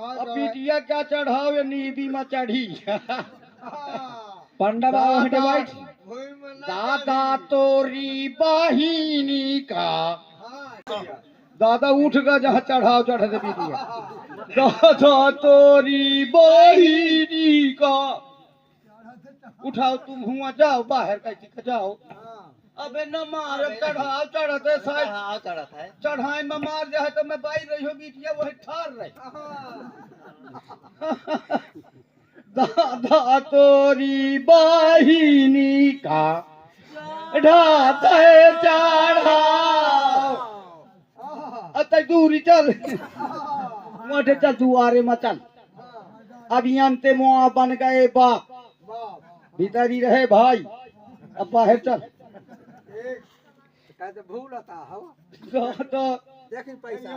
अब बिटिया क्या चढ़ाओ ये नीबी में चढ़ी पंडा बाबा हटे बैठ दादा तोरी बहिनी का दादा उठ गया जहाँ चढ़ाओ चढ़ दे बिटिया दादा तोरी बहिनी का उठाओ तुम हुआ जाओ बाहर कैसे जाओ अबे न मार चढ़ाओ चढ़ते चढ़ाए में मार जाए तो मैं बाई रही हो बिटिया वही ठार रही दादा तोरी बहिनी का ढाते चढ़ाओ अतः दूरी चल मोटे चल दुआरे में चल अभियान ते मुआ बन गए बाप भीतरी रहे भाई अब बाहर चल भूल था तो देखिए पैसा